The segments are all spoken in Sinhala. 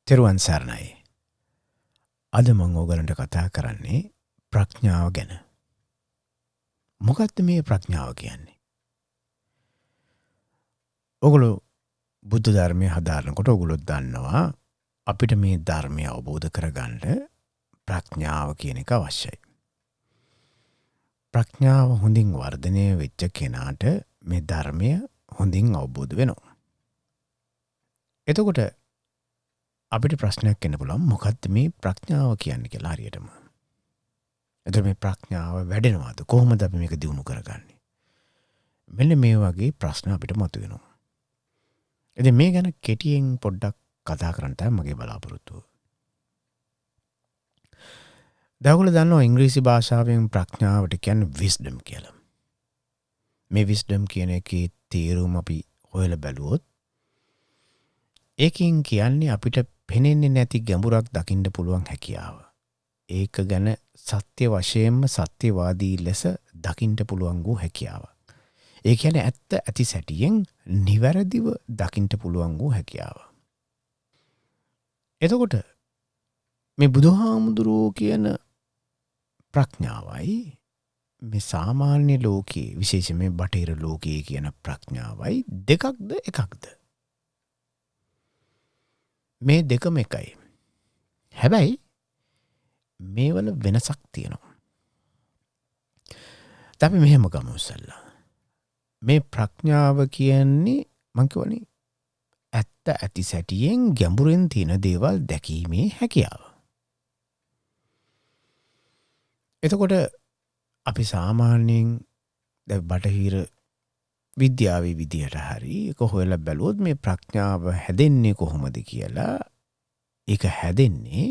තෙරුවන් සරණයි. අද මම ඔයගලන්ට කතා කරන්නේ ප්‍රඥාව ගැන. මොකක්ද මේ ප්‍රඥාව කියන්නේ? ඔයගොල්ලෝ බුද්ධ ධර්මයේ හදාරනකොට ඔයගොල්ලෝ දන්නවා අපිට මේ ධර්මය අවබෝධ කරගන්න ප්‍රඥාව කියන එක අවශ්‍යයි. ප්‍රඥාව හොඳින් වර්ධනය වෙච්ච කෙනාට මේ ධර්මය හොඳින් අවබෝධ වෙනවා. එතකොට අපිට ප්‍රශ්නයක් එන්න පුළුවන් මොකක්ද මේ ප්‍රඥාව කියන්නේ කියලා හරියටම. එතකොට මේ ප්‍රඥාව වැඩෙනවද? කොහොමද අපි මේක දියුණු කරගන්නේ? මෙන්න මේ වගේ ප්‍රශ්න අපිට මතුවෙනවා. ඉතින් මේ ගැන කෙටියෙන් පොඩ්ඩක් කතා කරන්න තමයි මගේ බලාපොරොත්තුව. දැන් දන්නවා ඉංග්‍රීසි භාෂාවෙන් ප්‍රඥාවට කියන්නේ wisdom කියලා. මේ wisdom කියන එකේ තේරුම අපි හොයලා බැලුවොත් ඒකෙන් කියන්නේ අපිට පෙනෙන්නේ නැති ගැඹුරක් දකින්න පුළුවන් හැකියාව. ඒක ගැන සත්‍ය වශයෙන්ම සත්‍යවාදී ලෙස දකින්න පුළුවන් වූ හැකියාව. ඒ කියන්නේ ඇත්ත ඇති සැටියෙන් නිවැරදිව දකින්න පුළුවන් වූ හැකියාව. එතකොට මේ බුදුහාමුදුරුවෝ කියන ප්‍රඥාවයි මේ සාමාන්‍ය ලෝකයේ විශේෂයෙන් මේ බටහිර ලෝකයේ කියන ප්‍රඥාවයි දෙකක්ද එකක්ද? මේ දෙකම එකයි. හැබැයි මේවල වෙනසක් තියෙනවා. අපි මෙහෙම ගමු ඉස්සල්ලා. මේ ප්‍රඥාව කියන්නේ මං කියවනේ ඇත්ත ඇති සැටියෙන් ගැඹුරින් තියෙන දේවල් දැකීමේ හැකියාව. එතකොට අපි සාමාන්‍යයෙන් දැන් බටහිර විද්‍යාවේ විදියට හරි ඒක හොයලා බැලුවොත් මේ ප්‍රඥාව හැදෙන්නේ කොහොමද කියලා. ඒක හැදෙන්නේ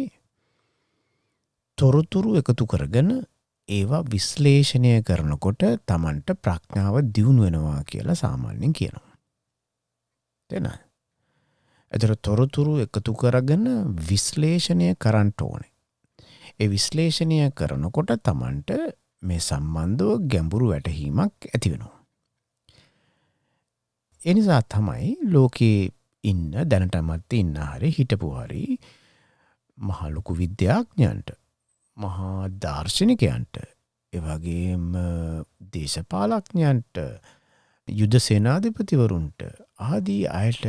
තොරතුරු එකතු කරගෙන ඒවා විශ්ලේෂණය කරනකොට Tamanට ප්‍රඥාව දියුණු වෙනවා කියලා සාමාන්‍යයෙන් කියනවා. තේරෙනවද? ඒතර තොරතුරු එකතු කරගෙන විශ්ලේෂණය කරන්න ඕනේ. ඒ විශ්ලේෂණය කරනකොට Tamanට මේ සම්බන්ධව ගැඹුරු වැටහීමක් ඇති වෙනවා. ඒ නිසා තමයි ලෝකේ ඉන්න දැනටමත් ඉන්න හරි හිටපු හරි මහා ලොකු විද්‍යාඥයන්ට මහා දාර්ශනිකයන්ට ඒ වගේම දේශපාලඥයන්ට යුද සේනාධිපතිවරුන්ට ආදී අයට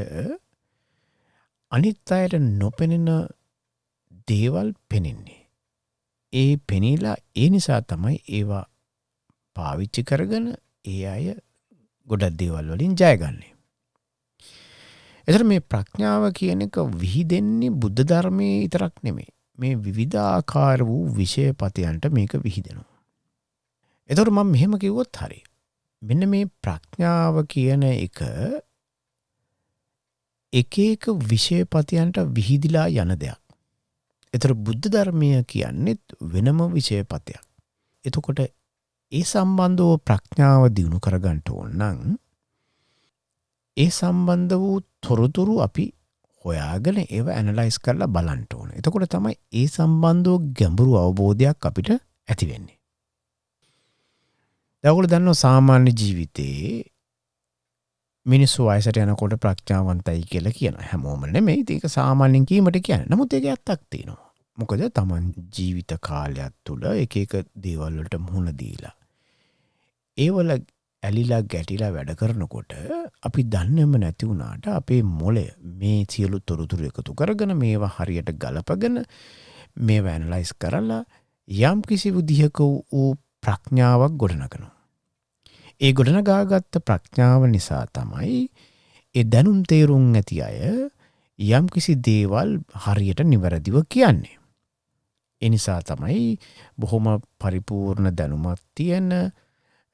අනිත් අයට නොපෙනෙන දේවල් පෙනෙන්නේ. ඒ පෙනීලා ඒ නිසා තමයි ඒවා පාවිච්චි කරගෙන ඒ අය ගොඩක් දේවල් වලින් ජයගන්නේ. එතකොට මේ ප්‍රඥාව කියන එක විහිදෙන්නේ බුද්ධ ධර්මයේ විතරක් නෙමෙයි. මේ විවිධාකාර වූ විෂයපතයන්ට මේක විහිදෙනවා. එතකොට මම මෙහෙම කිව්වොත් හරි. මෙන්න මේ ප්‍රඥාව කියන එක එක විෂයපතයන්ට විහිදිලා යන දෙයක්. එතකොට බුද්ධ ධර්මය කියන්නේ වෙනම විෂයපතයක්. එතකොට ඒ සම්බන්ධව ප්‍රඥාව දියුණු කරගන්න ඕන නම් ඒ සම්බන්ධ වූ තොරතුරු අපි හොයාගෙන ඒව ඇනලයිස් කරලා බලන්න ඕන. එතකොට තමයි ඒ සම්බන්ධව ගැඹුරු අවබෝධයක් අපිට ඇති වෙන්නේ. දැන් ඔයගොල්ලෝ දන්නවා සාමාන්‍ය ජීවිතේ මිනිස්සු වයසට යනකොට ප්‍රඥාවන්තයි කියලා කියනවා. හැමෝම නෙමෙයි. ඒක සාමාන්‍යයෙන් කීමට කියන්නේ. නමුත් ඒකේ ඇත්තක් තියෙනවා. මොකද Taman ජීවිත කාලයක් තුළ එක දේවල් වලට මුහුණ දීලා ඒවල ඇලිලා ගැටිලා වැඩ කරනකොට අපි දන්නේම නැති වුණාට අපේ මොළය මේ සියලු තොරතුරු එකතු කරගෙන මේවා හරියට ගලපගෙන මේවා ඇනලයිස් කරලා යම් කිසි විදිහක වූ ප්‍රඥාවක් ගොඩනගනවා. ඒ ගොඩනගාගත්ත ප්‍රඥාව නිසා තමයි ඒ දැනුම් තේරුම් ඇති අය යම් කිසි දේවල් හරියට නිවැරදිව කියන්නේ. ඒ නිසා තමයි බොහොම පරිපූර්ණ දැනුමක් තියෙන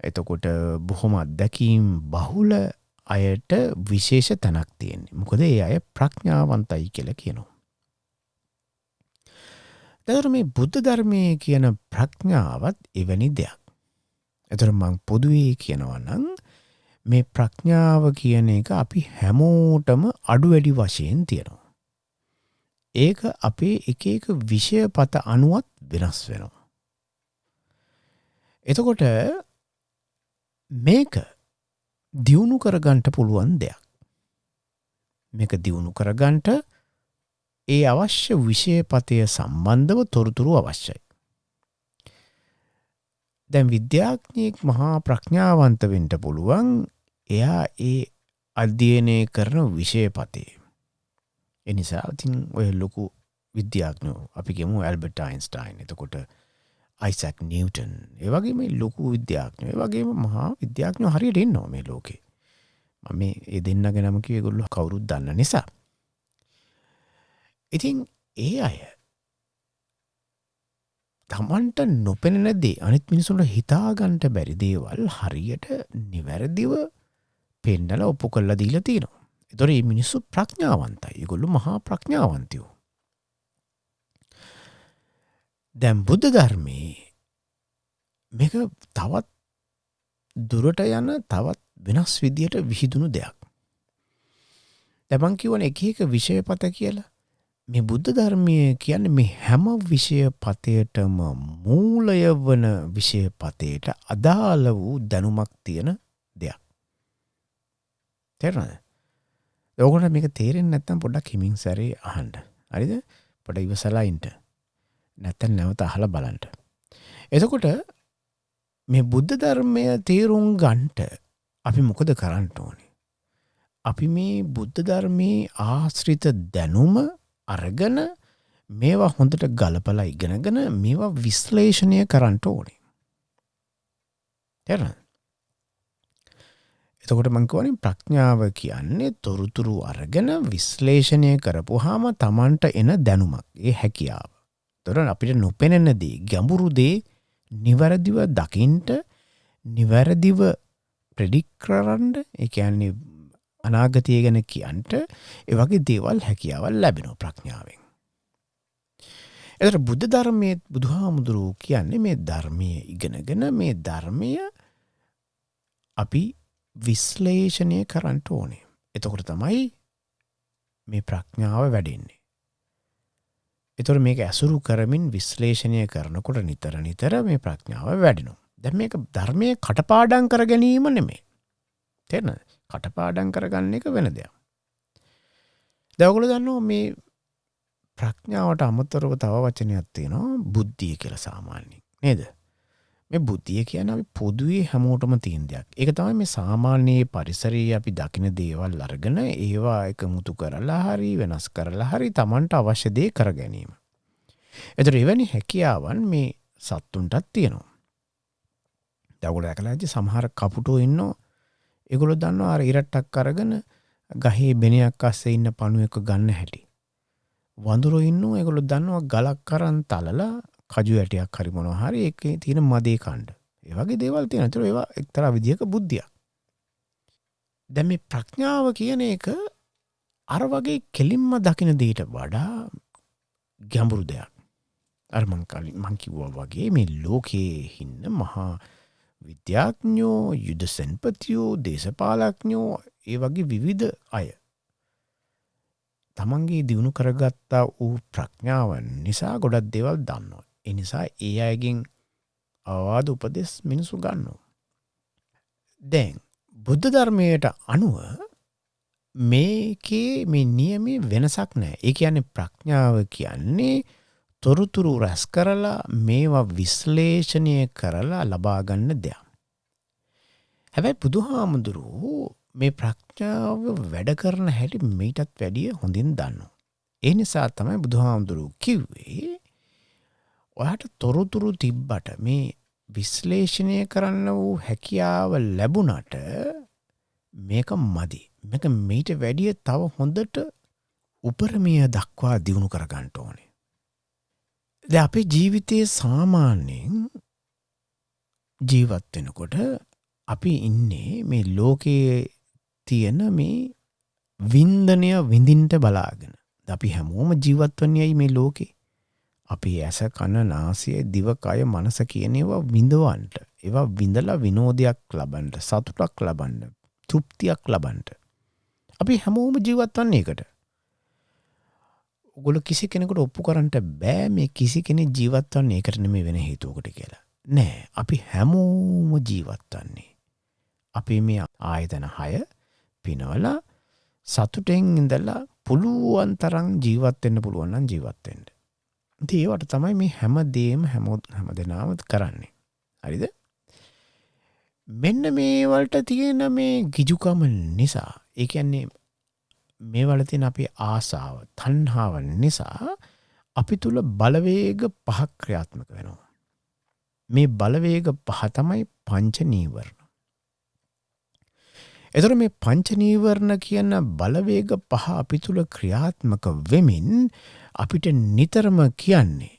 එතකොට බොහොම අත්දැකීම් බහුල අයට විශේෂ තැනක් තියෙන්නේ. මොකද ඒ අය ප්‍රඥාවන්තයි කියලා කියනවා. එතකොට මේ බුද්ධ ධර්මයේ කියන ප්‍රඥාවත් එවැනි දෙයක්. එතකොට මම පොදුවේ කියනවා නම් මේ ප්‍රඥාව කියන එක අපි හැමෝටම අඩු වැඩි වශයෙන් තියෙනවා. ඒක අපේ එක විෂයපත අනුවත් වෙනස් වෙනවා. එතකොට මේක දියුණු කරගන්න පුළුවන් දෙයක්. මේක දියුණු කරගන්න ඒ අවශ්‍ය විෂයපතය සම්බන්ධව තොරතුරු අවශ්‍යයි. දැන් විද්‍යාඥයෙක් මහා ප්‍රඥාවන්ත වෙන්න පුළුවන් එයා ඒ අධ්‍යයනය කරන විෂයපතේ. ඒ නිසා ඉතින් ඔය ලොකු විද්‍යාඥයෝ අපි කියමු ඇල්බර්ට් අයින්ස්ටයින්, එතකොට අයිසැක් නිව්ටන්, ඒ වගේ මේ ලොකු විද්‍යාඥයෝ, ඒ වගේම මහා විද්‍යාඥයෝ හරියට ඉන්නවා මේ ලෝකේ. මම මේ ඒ දෙන්නගේ නම කිව්වේ ඒගොල්ලෝ කවුරුත් දන්න නිසා. ඉතින් ඒ අය තමන්ට නොපෙනෙන දේ අනිත් මිනිසුන්ට හිතාගන්න බැරි දේවල් හරියට නිවැරදිව පෙන්නලා ඔප්පු කරලා දීලා තියෙනවා. ඒතොර මේ මිනිස්සු ප්‍රඥාවන්තයි. ඒගොල්ලෝ මහා ප්‍රඥාවන්තයෝ. දැන් බුද්ධ ධර්මයේ මේක තවත් දුරට යන තවත් වෙනස් විදියට විහිදුණු දෙයක්. දැන් මං කියවනේ එක එක විෂයපත කියලා. මේ බුද්ධ ධර්මයේ කියන්නේ මේ හැම විෂයපතයටම මූලය වන විෂයපතයට අදාළ වූ දැනුමක් තියෙන දෙයක්. තේරුණාද? ඔයගොල්ලෝ මේක තේරෙන්නේ නැත්නම් පොඩ්ඩක් හිමින් සැරේ අහන්න. හරිද? පොඩ්ඩක් ඉවසලා ඉන්න. නැත්නම් නැවත අහලා බලන්න. එතකොට මේ බුද්ධ ධර්මය තේරුම් ගන්නට අපි මොකද කරන්න ඕනේ? අපි මේ බුද්ධ ධර්මයේ ආශ්‍රිත දැනුම අරගෙන මේවා හොඳට ගලපලා ඉගෙනගෙන මේවා විශ්ලේෂණය කරන්න ඕනේ. තේරුණාද? එතකොට මං කියවනේ ප්‍රඥාව කියන්නේ තොරතුරු අරගෙන විශ්ලේෂණය කරපුවාම Tamanට එන දැනුමක්. ඒ හැකියාව. ඒතර අපිට නොපෙනෙන දේ, ගැඹුරු දේ නිවැරදිව දකින්න, නිවැරදිව ප්‍රෙඩික්ට් කරන්න, ඒ කියන්නේ අනාගතය ගැන කියන්ට ඒ වගේ දේවල් හැකියාවල් ලැබෙනවා ප්‍රඥාවෙන්. එතකොට බුද්ධ ධර්මයේ බුදුහාමුදුරුවෝ කියන්නේ මේ ධර්මයේ ඉගෙනගෙන මේ ධර්මය අපි විශ්ලේෂණය කරන්න ඕනේ. එතකොට තමයි මේ ප්‍රඥාව වැඩෙන්නේ. එතකොට මේක ඇසුරු කරමින් විශ්ලේෂණය කරනකොට නිතර නිතර මේ ප්‍රඥාව වැඩෙනවා. දැන් මේක ධර්මයේ කටපාඩම් කර ගැනීම නෙමෙයි. තේරෙනවද? කටපාඩම් කරගන්න එක වෙන දෙයක්. දැන් ඔයගොල්ලෝ දන්නවා මේ ප්‍රඥාවට අමතරව තව වචනයක් තියෙනවා බුද්ධිය කියලා සාමාන්‍යයෙන්. නේද? මේ බුද්ධිය කියන්නේ අපි පොදුවේ හැමෝටම තියෙන දෙයක්. ඒක තමයි මේ සාමාන්‍ය පරිසරයේ අපි දකින දේවල් අරගෙන ඒවා එකමුතු කරලා හරි වෙනස් කරලා හරි Tamanට අවශ්‍ය දේ කර ගැනීම. ඒතර එවැනි හැකියාවන් මේ සත්තුන්ටත් තියෙනවා. දැන් ඔයගොල්ලෝ දැකලා ඇති සමහර කපුටෝ ඉන්නවා. ඒගොල්ලෝ දන්නවා අර ඉරට්ටක් අරගෙන ගහේ බෙනයක් අස්සේ ඉන්න පණුවෙක් ගන්න හැටි. වඳුරෝ ඉන්නවා. ඒගොල්ලෝ දන්නවා ගලක් අරන් තලලා කජු ඇටයක් හරි මොනවා හරි ඒකේ තියෙන මදේ කණ්ඩ. ඒ වගේ දේවල් තියෙනවා. ඒතර ඒවා එක්තරා විදියක බුද්ධියක්. දැන් මේ ප්‍රඥාව කියන එක අර වගේ කෙලින්ම දකින දෙයට වඩා ගැඹුරු දෙයක්. අර මං කිව්වා වගේ මේ ලෝකයේ ඉන්න මහා විද්‍යාඥයෝ, යුද සෙන්පතියෝ, දේශපාලඥයෝ, ඒ වගේ විවිධ අය තමන්ගේ දියුණු කරගත්තා වූ ප්‍රඥාවන් නිසා ගොඩක් දේවල් දන්නවා. ඒ නිසා ඒ අයගෙන් අවවාද උපදෙස් මිනිසු ගන්නවා. දැන් බුද්ධ ධර්මයට අනුව මේකේ මේ නියමයේ වෙනසක් නැහැ. ඒ කියන්නේ ප්‍රඥාව කියන්නේ තොරතුරු රැස් කරලා මේවා විශ්ලේෂණය කරලා ලබා ගන්න දෙයක්. හැබැයි බුදුහාමුදුරුවෝ මේ ප්‍රඥාව වැඩ කරන හැටි මීටත් වැඩිය හොඳින් දන්නවා. ඒ නිසා තමයි බුදුහාමුදුරුවෝ කිව්වේ ඔයාට තොරතුරු තිබ්බට මේ විශ්ලේෂණය කරන්න වූ හැකියාව ලැබුණට මේක මදි. මේක මීට වැඩිය තව හොඳට උපරිමය දක්වා දියුණු කර ගන්න ඕනේ. දැන් අපේ ජීවිතයේ සාමාන්‍යයෙන් ජීවත් වෙනකොට අපි ඉන්නේ මේ ලෝකයේ තියෙන මේ වින්දනය විඳින්න බලාගෙන. අපි හැමෝම ජීවත් වෙන්නේ මේ ලෝකේ. අපි ඇස කන නාසය දිව කය මනස කියන ඒවා විඳවන්න. ඒවා විඳලා විනෝදයක් ලබන්න, සතුටක් ලබන්න, තෘප්තියක් ලබන්න. අපි හැමෝම ජීවත් වන්නේ ඒකට. ඔගොල්ලෝ කිසි කෙනෙකුට ඔප්පු කරන්න බෑ මේ කිසි කෙනෙක් ජීවත් වන්නේ ඒකට නෙමෙයි වෙන හේතුවකට කියලා. නෑ, අපි හැමෝම ජීවත් වන්නේ. අපි මේ ආයතන 6 පිනවලා සතුටෙන් ඉඳලා පුළුවන් තරම් ජීවත් වෙන්න පුළුවන් නම් ජීවත් වෙන්න. ඉතින් ඒවට තමයි මේ හැමදේම හැමදෙනාම කරන්නේ. හරිද? මෙන්න මේ වලට තියෙන මේ ගිජුකම නිසා, ඒ කියන්නේ මේ වල තියෙන අපේ ආසාව, තණ්හාව නිසා අපි තුල බලවේග පහක් ක්‍රියාත්මක වෙනවා. මේ බලවේග පහ තමයි පංච නීවරණ. එතකොට මේ පංච නීවරණ කියන බලවේග පහ අපි තුල ක්‍රියාත්මක වෙමින් අපිට නිතරම කියන්නේ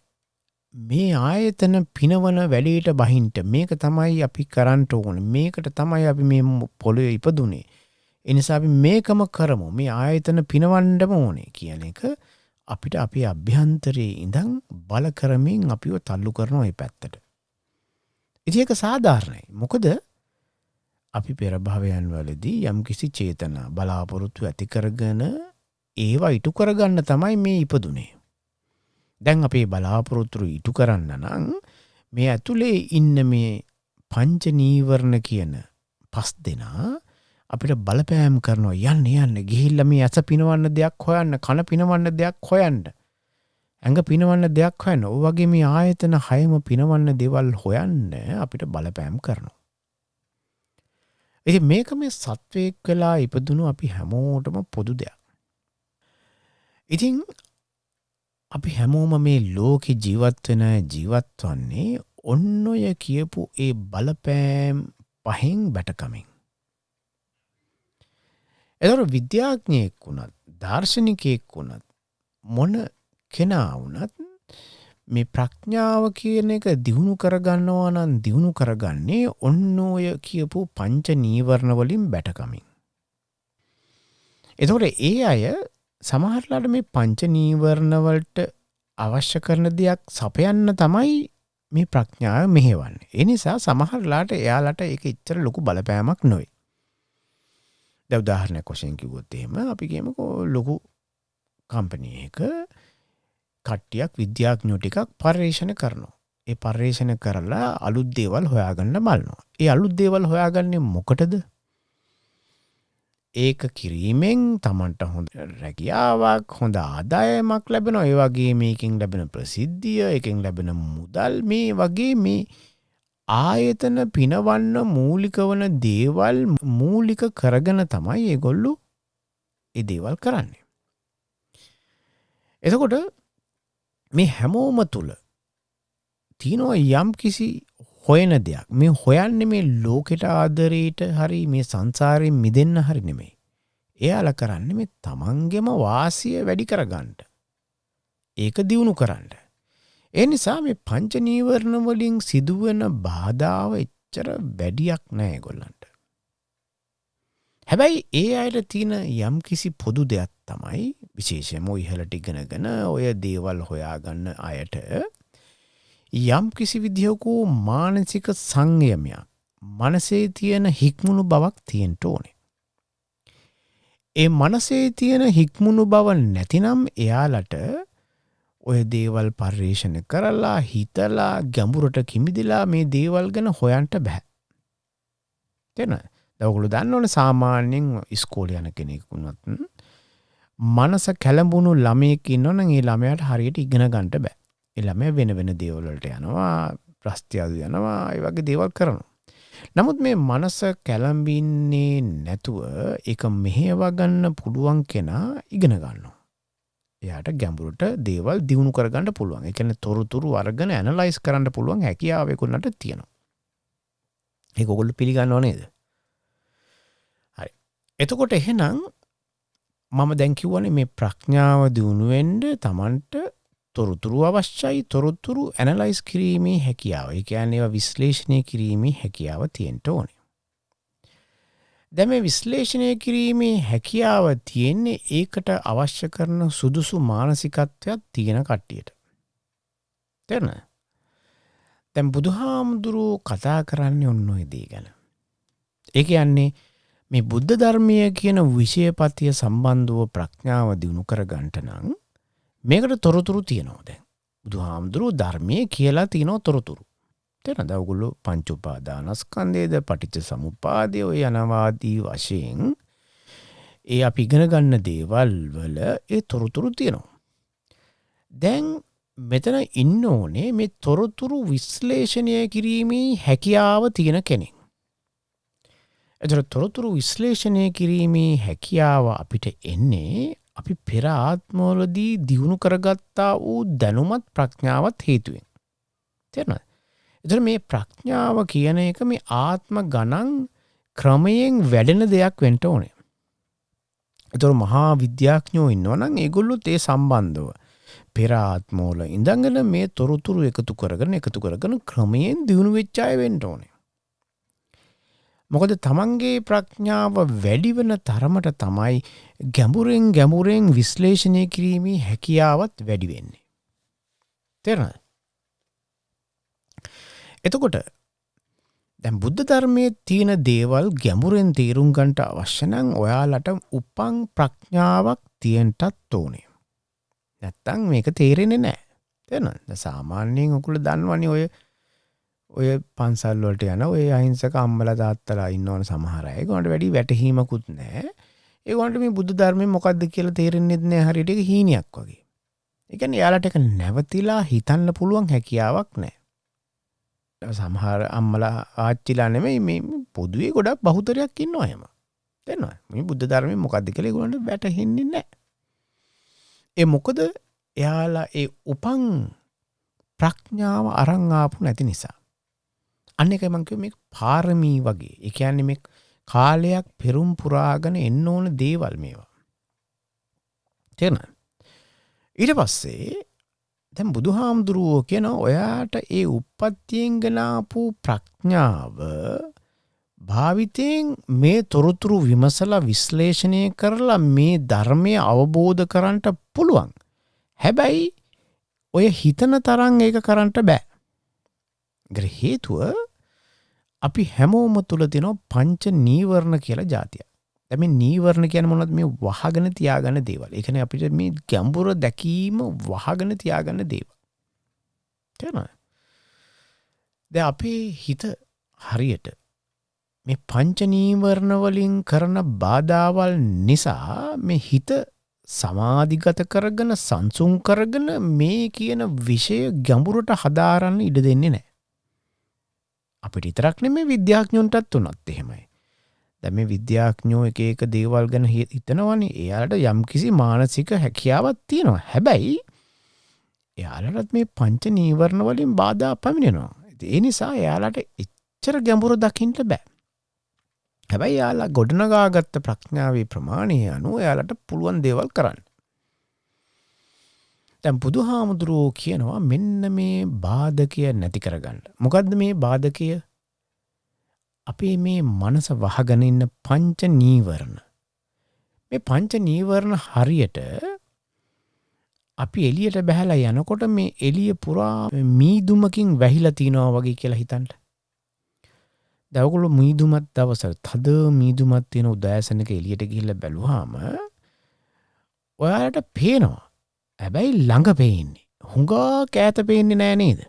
මේ ආයතන පිනවන වැඩේට බහින්ට මේක තමයි අපි කරන්න ඕන. මේකට තමයි අපි මේ පොළොවේ ඉපදුනේ. ඒ නිසා අපි මේකම කරමු. මේ ආයතන පිනවන්නම ඕනේ කියන එක අපිට අපේ අභ්‍යන්තරයේ ඉඳන් බල කරමින් අපිව තල්ලු කරනවා මේ පැත්තට. ඉතින් ඒක සාධාරණයි. මොකද අපි පෙර භවයන් වලදී යම් කිසි චේතනා බලාපොරොත්තු ඇති කරගෙන ඒවා ඉටු කරගන්න තමයි මේ ඉපදුනේ. දැන් අපේ බලාපොරොත්තු ඉටු කරන්න නම් මේ ඇතුලේ ඉන්න මේ පංච නීවරණ කියන පස් දෙනා අපිට බලපෑම් කරනවා. යන්න ගිහිල්ලා මේ ඇස පිනවන්න දෙයක් හොයන්න, කන පිනවන්න දෙයක් හොයන්න, ඇඟ පිනවන්න දෙයක් හොයන්න. ඔය වගේ මේ ආයතන හයම පිනවන්න දේවල් හොයන්න අපිට බලපෑම් කරනවා. ඉතින් මේක මේ සත්වයක් වෙලා ඉපදුණු අපි හැමෝටම පොදු දෙයක්. ඉතින් අපි හැමෝම මේ ලෝකේ ජීවත් වන්නේ ඔන්න ඔය කියපු ඒ බලපෑම් පහෙන් බැටකමින්. එතකොට විද්‍යාඥයෙක් වුණත්, දාර්ශනිකයෙක් වුණත්, මොන කෙනා වුණත් මේ ප්‍රඥාව කියන එක දියුණු කරගන්නවා නම් දියුණු කරගන්නේ ඔන්න ඔය කියපු පංච නීවරණ වලින් බැටකමින්. එතකොට ඒ අය සමහරట్లాට මේ පංච නීවරණ වලට අවශ්‍ය කරන දෙයක් සපයන්න තමයි මේ ප්‍රඥාව මෙහෙවන්නේ. ඒ නිසා සමහරట్లాට එයාලට ඒක ඉච්චර ලොකු බලපෑමක් නොවේ. දැන් උදාහරණයක් වශයෙන් කිව්වොත් එහෙම අපි කියමුකෝ ලොකු කම්පැනි එක කට්ටියක් විද්‍යාඥයෝ ටිකක් පර්යේෂණ කරනවා. ඒ පර්යේෂණ කරලා අලුත් දේවල් හොයාගන්න බලනවා. ඒ අලුත් දේවල් හොයාගන්නේ මොකටද? ඒක කිරීමෙන් තමන්ට හොඳ රැකියාවක්, හොඳ ආදායමක් ලැබෙනවා. ඒ වගේ මේකෙන් ලැබෙන ප්‍රසිද්ධිය, ඒකෙන් ලැබෙන මුදල්, මේ වගේ මේ ආයතන පිනවන්න මූලික වන දේවල් මූලික කරගෙන තමයි ඒගොල්ලෝ ඒ දේවල් කරන්නේ. එතකොට මේ හැමෝම තුල තියෙනවා යම් කිසි හොයන දෙයක්. මේ හොයන්නේ මේ ලෝකෙට ආදරේට හරි මේ සංසාරයෙන් මිදෙන්න හරි නෙමෙයි. එයාලා කරන්නේ මේ තමන්ගේම වාසිය වැඩි කරගන්න. ඒක දියුණු කරන්න. ඒ නිසා මේ පංච නීවරණ වලින් සිදුවෙන බාධාව එච්චර වැඩියක් නෑ ඒගොල්ලන්ට. හැබැයි ඒ අයට තියෙන යම් කිසි පොදු දෙයක් තමයි විශේෂයෙන්ම ඉහළට ඉගෙනගෙන ඔය දේවල් හොයාගන්න අයට යම් කිසි විදිහකෝ මානසික සංයමයක්, මනසේ තියෙන හික්මුණු බවක් තියෙන්න ඕනේ. ඒ මනසේ තියෙන හික්මුණු බව නැතිනම් එයාලට ඔය දේවල් පර්යේෂණ කරලා හිතලා ගැඹුරට කිමිදිලා මේ දේවල් ගැන හොයන්න බෑ. තේරෙනවද? දැන් ඔයගොල්ලෝ දන්නවනේ සාමාන්‍යයෙන් ඉස්කෝලේ යන කෙනෙක් වුණත් මනස කැළඹුණු ළමයෙක් ඉන්නවනම් ඒ ළමයාට හරියට ඉගෙන ගන්න බෑ. ඒ ළමයා වෙන දේවල් වලට යනවා, ප්‍රස්තියාදු යනවා, ඒ වගේ දේවල් කරනවා. නමුත් මේ මනස කැළඹින්නේ නැතුව ඒක මෙහෙව ගන්න පුළුවන් කෙනා ඉගෙන ගන්නවා. එයාට ගැඹුරට දේවල් දියුණු කරගන්න පුළුවන්. ඒ කියන්නේ තොරතුරු අරගෙන ඇනලයිස් කරන්න පුළුවන් හැකියාව ඒගොල්ලන්ට තියෙනවා. ඒක ඔයගොල්ලෝ පිළිගන්නව නේද? හරි. එතකොට එහෙනම් මම දැන් කියවනේ මේ ප්‍රඥාව දියුණු වෙන්න Tamanට තොරතුරු අවශ්‍යයි. තොරතුරු ඇනලයිස් කිරීමේ හැකියාව. ඒ කියන්නේ ඒවා විශ්ලේෂණය කිරීමේ හැකියාව තියෙන්න ඕනේ. දැන් මේ විශ්ලේෂණය කිරීමේ හැකියාව තියෙන්නේ ඒකට අවශ්‍ය කරන සුදුසු මානසිකත්වයක් තියෙන කට්ටියට. තේරෙනවද? දැන් බුදුහාමුදුරුවෝ කතා කරන්නේ ඔන්න ඔය දේ ගැන. ඒ කියන්නේ මේ බුද්ධ ධර්මයේ කියන විෂයපතිය සම්බන්ධව ප්‍රඥාව දිනු කර ගන්නට නම් මේකට තොරතුරු තියෙනවා. දැන් බුදුහාමුදුරුවෝ ධර්මයේ කියලා තියෙනවා තොරතුරු. තේරෙනවද? ඔයගොල්ලෝ පංච උපාදානස්කන්ධයේද පටිච්ච සමුප්පාදය ඔය යනවාදී වශයෙන් ඒ අපි ඉගෙන ගන්න දේවල් වල ඒ තොරතුරු තියෙනවා. දැන් මෙතන ඉන්න ඕනේ මේ තොරතුරු විශ්ලේෂණය කිරීමේ හැකියාව තියෙන කෙනෙක්. එතකොට තොරතුරු විශ්ලේෂණය කිරීමේ හැකියාව අපිට එන්නේ අපි පෙර ආත්මවලදී දියුණු කරගත්තා වූ දැනුමත් ප්‍රඥාවත් හේතුවෙන්. තේරෙනවද? එතකොට මේ ප්‍රඥාව කියන එක මේ ආත්ම ගණන් ක්‍රමයෙන් වැඩෙන දෙයක් වෙන්න ඕනේ. එතකොට මහා විද්‍යාඥයෝ ඉන්නවනම් ඒගොල්ලොත් ඒ සම්බන්ධව පෙර ආත්මවල ඉඳගෙන මේ තොරතුරු එකතු කරගෙන ක්‍රමයෙන් දියුණු වෙච්ච අය වෙන්න ඕනේ. මොකද තමන්ගේ ප්‍රඥාව වැඩි වෙන තරමට තමයි ගැඹුරෙන් විශ්ලේෂණය කිරීමේ හැකියාවත් වැඩි වෙන්නේ. තේරෙනවද? එතකොට දැන් බුද්ධ ධර්මයේ තියෙන දේවල් ගැඹුරෙන් තේරුම් ගන්නට අවශ්‍ය නම් ඔයාලට උපං ප්‍රඥාවක් තියෙන්නත් ඕනේ. නැත්තම් මේක තේරෙන්නේ නැහැ. තේරෙනවද? සාමාන්‍යයෙන් ඔයගොල්ලෝ දන්නවනේ ඔය පන්සල් වලට යන ඔය අහිංසක අම්මලා තාත්තලා ඉන්නවනේ සමහර අය. ඒගොල්ලන්ට වැඩි වැටහීමකුත් නැහැ. ඒගොල්ලන්ට මේ බුදු ධර්මයෙන් මොකද්ද කියලා තේරෙන්නේ නැහැ. හරියට ඒක හීනයක් වගේ. ඒ කියන්නේ යාලට ඒක නැවතිලා හිතන්න පුළුවන් හැකියාවක් නැහැ. සමහර අම්මලා ආච්චිලා නෙමෙයි මේ පොදුවේ ගොඩක් බහුතරයක් ඉන්නවා එහෙම. තේරෙනවද? මේ බුද්ධ ධර්මයෙන් මොකද්ද කියලා ඒගොල්ලන්ට වැටහෙන්නේ නැහැ. ඒ මොකද එයාලා ඒ උපං ප්‍රඥාව අරන් ආපු නැති නිසා. අන්න එකයි මම කිව්වේ මේක පාරමී වගේ. ඒ කියන්නේ මේ කාලයක් පෙරම් පුරාගෙන එන්න ඕන දේවල් මේවා. තේරෙනවද? ඊට පස්සේ දැන් බුදුහාමුදුරුවෝ කියන ඔයාට ඒ උප්පත්තියෙන් ගනාපු ප්‍රඥාව භාවිතයෙන් මේ තොරතුරු විමසලා විශ්ලේෂණය කරලා මේ ධර්මය අවබෝධ කරන්නට පුළුවන්. හැබැයි ඔය හිතන තරම් ඒක කරන්නට බෑ. ඒකට හේතුව අපි හැමෝම තුල තියෙන පංච නීවරණ කියලා જાතියක්. දැන් මේ නීවරණ කියන්නේ මොනවද? මේ වහගෙන තියාගන්න දේවල්. ඒ කියන්නේ අපිට මේ ගැඹුර දැකීම වහගෙන තියාගන්න දේවල්. තේරෙනවද? දැන් අපේ හිත හරියට මේ පංච නීවරණ වලින් කරන බාධාවල් නිසා මේ හිත සමාධිගත කරගෙන සංසුන් කරගෙන මේ කියන විෂය ගැඹුරට හදාරන්න ඉඩ දෙන්නේ නැහැ. අපිට විතරක් නෙමෙයි විද්‍යාඥයන්ටත් උනත් එහෙමයි. දැන් මේ විද්‍යාඥයෝ එක එක දේවල් ගැන හිතනවනේ. එයාලට යම්කිසි මානසික හැකියාවක් තියෙනවා. හැබැයි එයාලටත් මේ පංච නීවරණ වලින් බාධා පමිනෙනවා. ඒ නිසා එයාලට එච්චර ගැඹුර දකින්න බෑ. හැබැයි යාලා ගොඩනගාගත්ත ප්‍රඥාවේ ප්‍රමාණය අනුව එයාලට පුළුවන් දේවල් කරන්න. දැන් බුදුහාමුදුරුවෝ කියනවා මෙන්න මේ බාධකය නැති කරගන්න. මොකද්ද මේ බාධකය? අපේ මේ මනස වහගෙන ඉන්න පංච නීවරණ. මේ පංච නීවරණ හරියට අපි එළියට බහැලා යනකොට මේ එළිය පුරා මීදුමකින් වැහිලා තිනවා වගේ කියලා හිතන්න. දැන් ඔයගොල්ලෝ මීදුමත් දවසට තද මීදුමක් තියෙන උදෑසනක එළියට ගිහිල්ලා බැලුවාම ඔයාලට පේනවා. හැබැයි ළඟ පේන්නේ. හුඟා කෑත පේන්නේ නෑ නේද?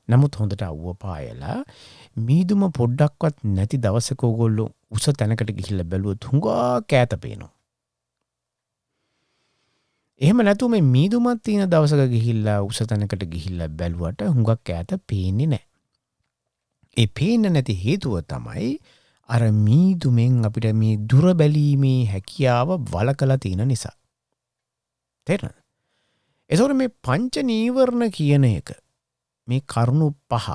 නමුත් හොඳට අවුව පායලා මීදුම පොඩ්ඩක්වත් නැති දවසක ඔයගොල්ලෝ උස තැනකට ගිහිල්ලා බැලුවොත් හුඟා කෑත පේනවා. එහෙම නැතුව මේ මීදුමක් තියෙන දවසක ගිහිල්ලා උස තැනකට ගිහිල්ලා බැලුවට හුඟක් කෑත පේන්නේ නෑ. ඒ පේන්නේ නැති හේතුව තමයි අර මීදුමෙන් අපිට මේ දුර බැලීමේ හැකියාව වළකලා තියෙන නිසා. තේරෙනවද? ඒසොර මේ පංච නීවරණ කියන එක මේ කරුණු පහ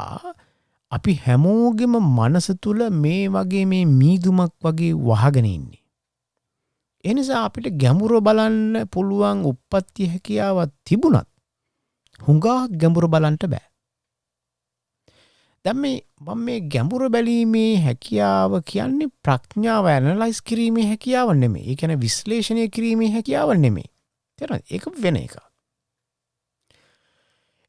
අපි හැමෝගෙම මනස තුල මේ වගේ මේ මීදුමක් වගේ වහගෙන ඉන්නේ. ඒ නිසා අපිට ගැඹුර බලන්න පුළුවන් උප්පත්ති හැකියාවක් තිබුණත් හුඟා ගැඹුර බලන්න බෑ. දැන් මම මේ ගැඹුර බැලීමේ හැකියාව කියන්නේ ප්‍රඥාව ඇනලයිස් කිරීමේ හැකියාව නෙමෙයි. ඒ කියන්නේ විශ්ලේෂණය කිරීමේ හැකියාව නෙමෙයි. තේරෙනවද? ඒක වෙන එකක්.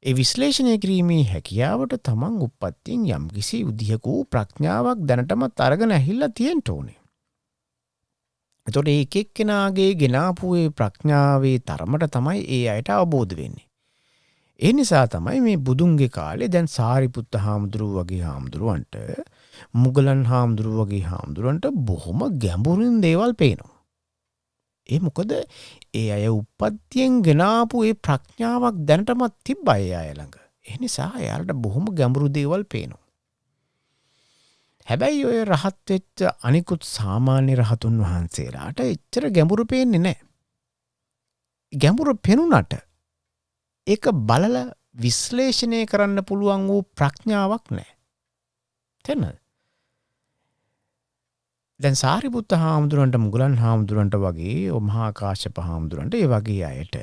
ඒ විශ්ලේෂණය කිරීමේ හැකියාවට තමන් උප්පත්තියෙන් යම්කිසි විදිහක ප්‍රඥාවක් දැනටමත් අරගෙන ඇහිලා තියෙන්න ඕනේ. එතකොට ඒක එක්කෙනාගේ ගෙනාපු ඒ ප්‍රඥාවේ තරමට තමයි ඒ අයට අවබෝධ වෙන්නේ. ඒ නිසා තමයි මේ බුදුන්ගේ කාලේ දැන් සාරිපුත්ත හාමුදුරුවෝ වගේ හාමුදුරුවන්ට මුගලන් හාමුදුරුවෝ වගේ හාමුදුරුවන්ට බොහොම ගැඹුරින් දේවල් පේනවා. ඒ මොකද ඒ අය උප්පත්තියෙන් ගෙනාපු ඒ ප්‍රඥාවක් දැනටමත් තිබ්බයි අය ළඟ. ඒ නිසා එයාලට බොහොම ගැඹුරු දේවල් පේනවා. හැබැයි ඔය රහත් වෙච්ච අනිකුත් සාමාන්‍ය රහතුන් වහන්සේලාට එච්චර ගැඹුරු පේන්නේ නැහැ. ගැඹුරු පෙනුනට ඒක බලලා විශ්ලේෂණය කරන්න පුළුවන් වූ ප්‍රඥාවක් නැහැ. තේරෙනවද? දැන් සාරිපුත්ත හාමුදුරන්ට මුගලන් හාමුදුරන්ට වගේ මහා කාශ්‍යප හාමුදුරන්ට ඒ වගේ අයට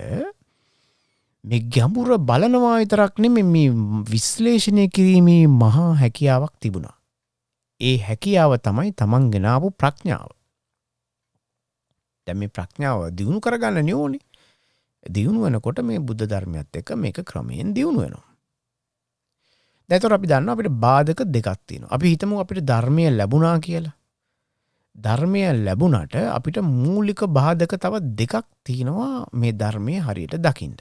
මේ ගැඹුර බලනවා විතරක් නෙමෙයි මේ විශ්ලේෂණය කිරීමේ මහා හැකියාවක් තිබුණා. ඒ හැකියාව තමයි තමන් ගෙනාවු ප්‍රඥාව. දැන් මේ ප්‍රඥාව දියුණු කරගන්න ඕනේ. දියුණු වෙනකොට මේ බුද්ධ ධර්මයත් එක්ක මේක ක්‍රමයෙන් දියුණු වෙනවා. දැන් අපි දන්නවා අපිට බාධක දෙකක් තියෙනවා. අපි හිතමු අපිට ධර්මය ලැබුණා කියලා. ධර්මය ලැබුණට අපිට මූලික බාධක තව දෙකක් තියෙනවා මේ ධර්මයේ හරියට දකින්න.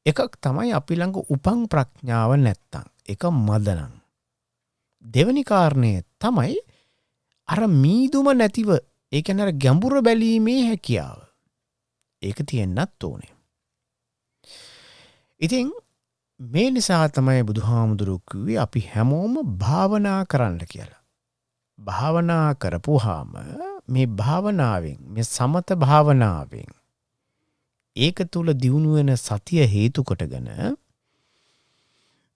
එකක් තමයි අපි ළඟ උපං ප්‍රඥාව නැත්තම්. ඒක මදනම්. දෙවෙනි කාරණය තමයි අර මීදුම නැතිව ඒ කියන්නේ අර ගැඹුර බැලීමේ හැකියාව. ඒක තියෙන්නත් ඕනේ. ඉතින් මේ නිසා තමයි බුදුහාමුදුරුවෝ කිව්වේ අපි හැමෝම භාවනා කරන්න කියලා. භාවනා කරපුවාම මේ භාවනාවෙන් මේ සමත භාවනාවෙන් ඒක තුල දියුණු වෙන සතිය හේතු කොටගෙන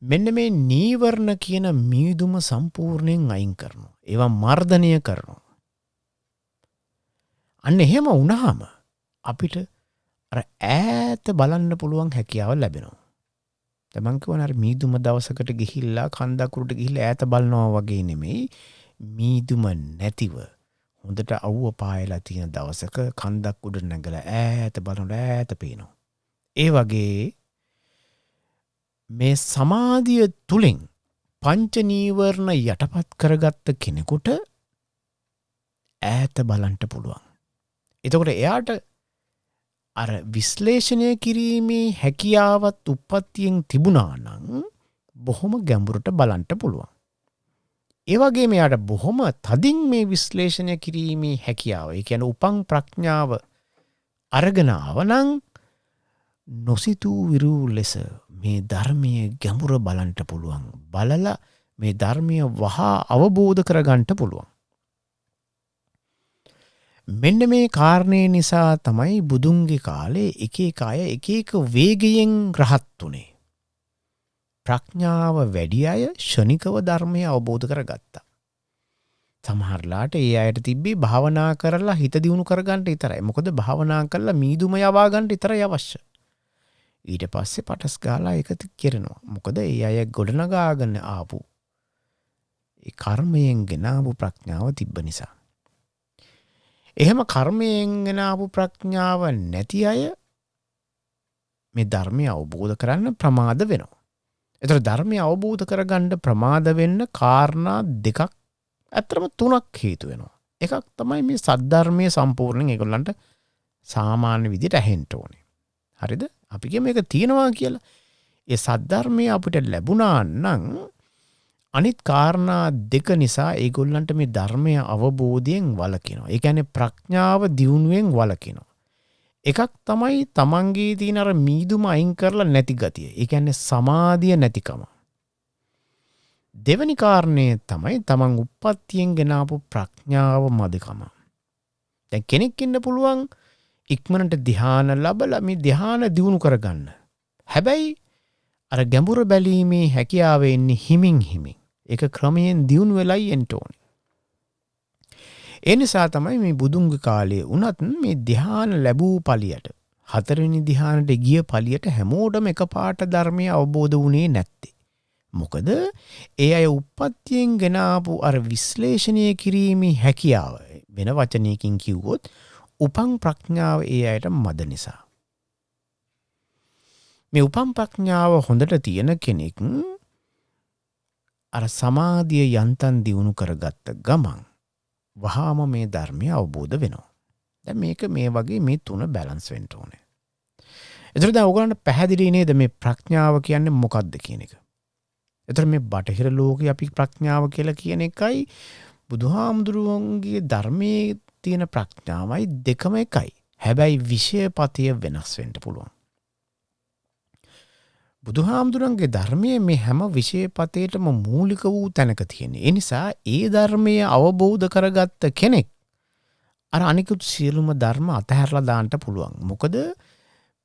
මෙන්න මේ නීවරණ කියන මීදුම සම්පූර්ණයෙන් අයින් කරනවා. ඒවා මර්ධනය කරනවා. අන්න එහෙම වුණාම අපිට අර ඈත බලන්න පුළුවන් හැකියාව ලැබෙනවා. දැන් මං කියවන අර මීදුම දවසකට ගිහිල්ලා කන්දකුරට ගිහිල්ලා ඈත බලනවා වගේ නෙමෙයි. මීදුම නැතිව හොඳට අවුව පායලා තියෙන දවසක කන්දක් උඩ නැගලා ඈත බලනකොට ඈත පේනවා. ඒ වගේ මේ සමාධිය තුලින් පංච නීවරණ යටපත් කරගත්ත කෙනෙකුට ඈත බලන්න පුළුවන්. එතකොට එයාට අර විශ්ලේෂණය කිරීමේ හැකියාවත් උප්පත්තියෙන් තිබුණා නම් බොහොම ගැඹුරට බලන්න පුළුවන්. ඒ වගේම එයාට බොහොම තදින් මේ විශ්ලේෂණය කිරීමේ හැකියාව, ඒ කියන්නේ උපං ප්‍රඥාව අරගෙන ආවනම් නොසිතූ විරූ ලෙස මේ ධර්මයේ ගැඹුර බලන්න පුළුවන්. බලලා මේ ධර්මය වහා අවබෝධ කරගන්න පුළුවන්. මෙන්න මේ කාරණේ නිසා තමයි බුදුන්ගේ කාලේ එක එක අය එක එක වේගයෙන් රහත් උනේ. ප්‍රඥාව වැඩි අය ෂණිකව ධර්මය අවබෝධ කරගත්තා. සමහරලාට ඒ අයට තිබ්බේ භාවනා කරලා හිත දියුණු කරගන්න විතරයි. මොකද භාවනා කරලා මීදුම යවා ගන්න විතරයි අවශ්‍ය. ඊට පස්සේ පටස් ගාලා ඒක කරනවා. මොකද ඒ අය ගොඩනගාගෙන ආපු ඒ කර්මයෙන් ගෙනාවු ප්‍රඥාව තිබ්බ නිසා. එහෙම කර්මයෙන් ගෙනාවු ප්‍රඥාව නැති අය මේ ධර්මය අවබෝධ කරන්න ප්‍රමාද වෙනවා. ඒතර ධර්මය අවබෝධ කරගන්න ප්‍රමාද වෙන්න කාරණා දෙකක් අතරම තුනක් හේතු වෙනවා. එකක් තමයි මේ සද්ධර්මයේ සම්පූර්ණයෙන් ඒගොල්ලන්ට සාමාන්‍ය විදිහට ඇහෙන්න ඕනේ. හරිද? අපි කියමු මේක තියෙනවා කියලා. ඒ සද්ධර්මයේ අපිට ලැබුණා නම් අනිත් කාරණා දෙක නිසා ඒගොල්ලන්ට මේ ධර්මය අවබෝධයෙන් වළකිනවා. ඒ කියන්නේ ප්‍රඥාව දියුණුවෙන් වළකිනවා. එකක් තමයි තමන්ගේ තියෙන අර මීදුම අයින් කරලා නැති ගතිය. ඒ කියන්නේ සමාධිය නැතිකම. දෙවෙනි කාරණය තමයි තමන් උප්පත්තියෙන් ගෙනාපු ප්‍රඥාව මදිකම. දැන් කෙනෙක් ඉන්න පුළුවන් ඉක්මනට ධ්‍යාන ලැබලා මේ ධ්‍යාන දියුණු කරගන්න. හැබැයි අර ගැඹුර බැලීමේ හැකියාව එන්නේ හිමින් හිමින්. ඒක ක්‍රමයෙන් දියුණු වෙලයි එන්න ඕනේ. ඒ නිසා තමයි මේ බුදුන්ගේ කාලයේ උනත් මේ ධ්‍යාන ලැබූ පළියට හතරවෙනි ධ්‍යානට ගිය පළියට හැමෝටම එකපාරට ධර්මය අවබෝධ වුණේ නැත්තේ. මොකද ඒ අය උප්පත්තියෙන් ගෙනාපු අර විශ්ලේෂණය කිරීමේ හැකියාව වෙන වචනයකින් කිව්වොත් උපං ප්‍රඥාව ඒ අයට මද නිසා. මේ උපං ප්‍රඥාව හොඳට තියෙන කෙනෙක් අර සමාධිය යන්තම් දියුණු කරගත්ත ගමන් වහාම මේ ධර්මය අවබෝධ වෙනවා. දැන් මේක මේ වගේ මේ තුන බැලන්ස් වෙන්න ඕනේ. ඒතර දැන් ඔයගොල්ලන්ට පැහැදිලි නේද මේ ප්‍රඥාව කියන්නේ මොකක්ද කියන එක? ඒතර මේ බටහිර ලෝකේ අපි ප්‍රඥාව කියලා කියන එකයි බුදුහාමුදුරුවන්ගේ ධර්මයේ තියෙන ප්‍රඥාවයි දෙකම එකයි. හැබැයි විෂයපතය වෙනස් වෙන්න පුළුවන්. බුදුහාමුදුරන්ගේ ධර්මයේ මේ හැම විෂයපතේටම මූලික වූ තැනක තියෙන්නේ. ඒ නිසා ඒ ධර්මය අවබෝධ කරගත්ත කෙනෙක් අර අනිකුත් සියලුම ධර්ම අතහැරලා දාන්න පුළුවන්. මොකද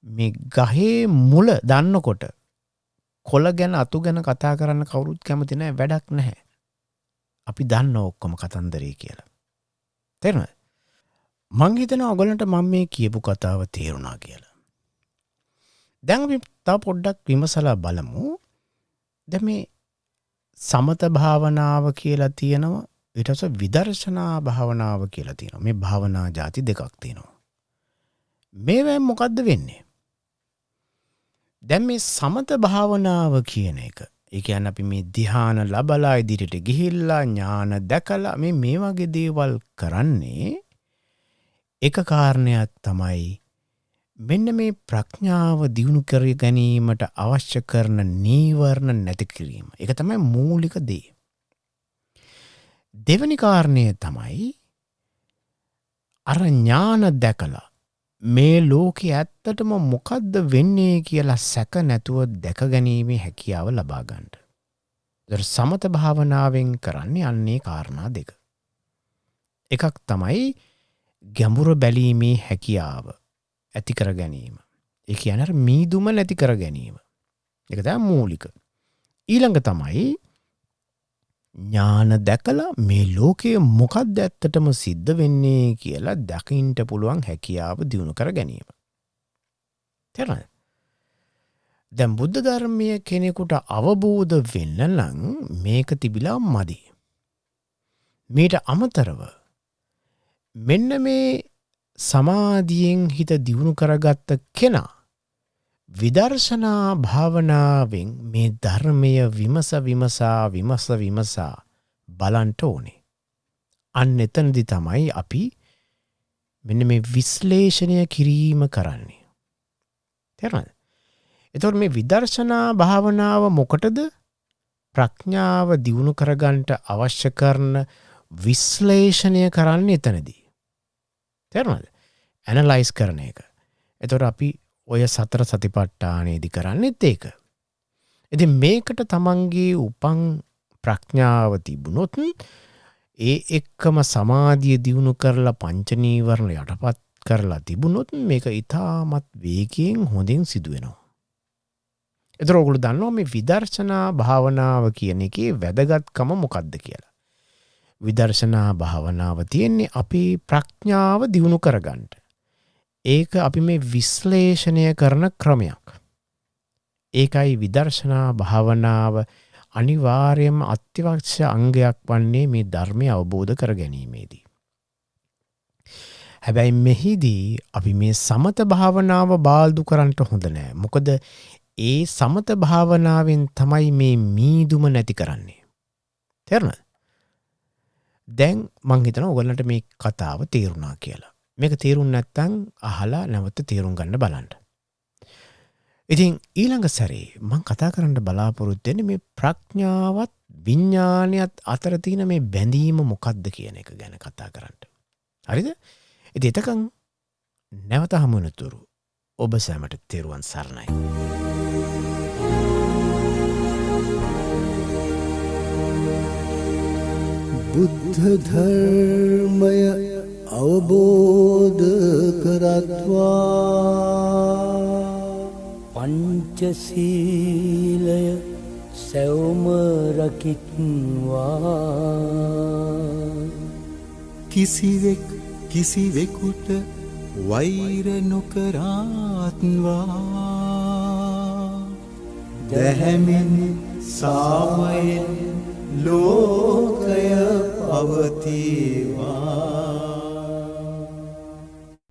මේ ගහේ මුල දන්නකොට කොළ ගැන අතු ගැන කතා කරන්න කවුරුත් කැමති නැහැ, වැඩක් නැහැ. අපි දන්න ඔක්කොම කතන්දරේ කියලා. තේරුණාද? මං හිතනවා ඔයගලන්ට මම මේ කියපු කතාව තේරුණා කියලා. දැන් අපි තව පොඩ්ඩක් විමසලා බලමු. දැන් මේ සමත භාවනාව කියලා තියෙනවා, ඊට පස්සේ විදර්ශනා භාවනාව කියලා තියෙනවා. මේ භාවනා ಜಾති දෙකක් තියෙනවා. මේවෙන් මොකද්ද වෙන්නේ? දැන් මේ සමත භාවනාව කියන එක, ඒ කියන්නේ අපි මේ ධ්‍යාන ලබලා ඉදිරියට ගිහිල්ලා ඥාන දැකලා මේ වගේ දේවල් කරන්නේ එක කාරණයක් තමයි මෙන්න මේ ප්‍රඥාව දියුණු කර ගැනීමට අවශ්‍ය කරන නීවරණ නැති කිරීම. ඒක තමයි මූලික දේ. දෙවෙනි කාරණය තමයි අර ඥාන දැකලා මේ ලෝකේ ඇත්තටම මොකද්ද වෙන්නේ කියලා සැක නැතුව දැක ගැනීමේ හැකියාව ලබා ගන්න. ඒතර සමත භාවනාවෙන් කරන්නේ අන්නේ කාරණා දෙක. එකක් තමයි ගැඹුර බැලීමේ හැකියාව ඇති කර ගැනීම. ඒ කියන්නේ අර මීදුම නැති කර ගැනීම. ඒක තමයි මූලික. ඊළඟ තමයි ඥාන දැකලා මේ ලෝකයේ මොකක්ද ඇත්තටම සිද්ධ වෙන්නේ කියලා දකින්න පුළුවන් හැකියාව දිනු කර ගැනීම. තේරුණාද? දැන් බුද්ධ ධර්මයේ කෙනෙකුට අවබෝධ වෙන්න නම් මේක තිබිලා මදි. මේට අමතරව මෙන්න මේ සමාධියෙන් හිත දියුණු කරගත්ත කෙනා විදර්ශනා භාවනාවෙන් මේ ධර්මය විමසා බලන්න ඕනේ. අන්න එතනදි තමයි අපි මෙන්න මේ විශ්ලේෂණය කිරීම කරන්නේ. තේරුණාද? එතකොට මේ විදර්ශනා භාවනාව මොකටද? ප්‍රඥාව දියුණු කරගන්න අවශ්‍ය කරන විශ්ලේෂණය කරන්නේ එතනදී. තේරුණාද? ඇනලයිස් කරන එක. එතකොට අපි ඔය සතර සතිපට්ඨානෙදි කරන්නේත් ඒක. ඉතින් මේකට තමන්ගේ උපන් ප්‍රඥාව තිබුණොත් ඒ එක්කම සමාධිය දියුණු කරලා පංච නීවරණ යටපත් කරලා තිබුණොත් මේක ඊටමත් වේගයෙන් හොඳින් සිදු වෙනවා. ඒතර ඔයගොල්ලෝ දන්නවා මේ විදර්ශනා භාවනාව කියන එකේ වැදගත්කම මොකක්ද කියලා. විදර්ශනා භාවනාව තියෙන්නේ අපේ ප්‍රඥාව දියුණු කරගන්න. ඒක අපි මේ විශ්ලේෂණය කරන ක්‍රමයක්. ඒකයි විදර්ශනා භාවනාව අනිවාර්යයෙන්ම අත්‍යවශ්‍ය අංගයක් වන්නේ මේ ධර්මය අවබෝධ කර ගැනීමේදී. හැබැයි මෙහිදී අපි මේ සමත භාවනාව බාල්දු කරන්න හොඳ නෑ. මොකද ඒ සමත භාවනාවෙන් තමයි මේ මීදුම නැති කරන්නේ. තේරුණාද? දැන් මං හිතනවා ඔයගොල්ලන්ට මේ කතාව තේරුණා කියලා. මේක තේරුම් නැත්නම් අහලා නැවත තේරුම් ගන්න බලන්න. ඉතින් ඊළඟ සැරේ මම කතා කරන්න බලාපොරොත්තු වෙන්නේ මේ ප්‍රඥාවත් විඥානයත් අතර තියෙන මේ බැඳීම මොකක්ද කියන එක ගැන කතා කරන්න. හරිද? ඉතින් එතකන් නැවත හමු වෙනතුරු ඔබ සැමට තෙරුවන් සරණයි. බුද්ධ ධර්මය අවබෝධ කරත්වා පංචශීලය සැවොම රකිත්වා කිසිවෙක් කිසිවෙකුට වෛර නොකරත්වා දැහැමින් සාමයෙන් ලෝකය පවතිවා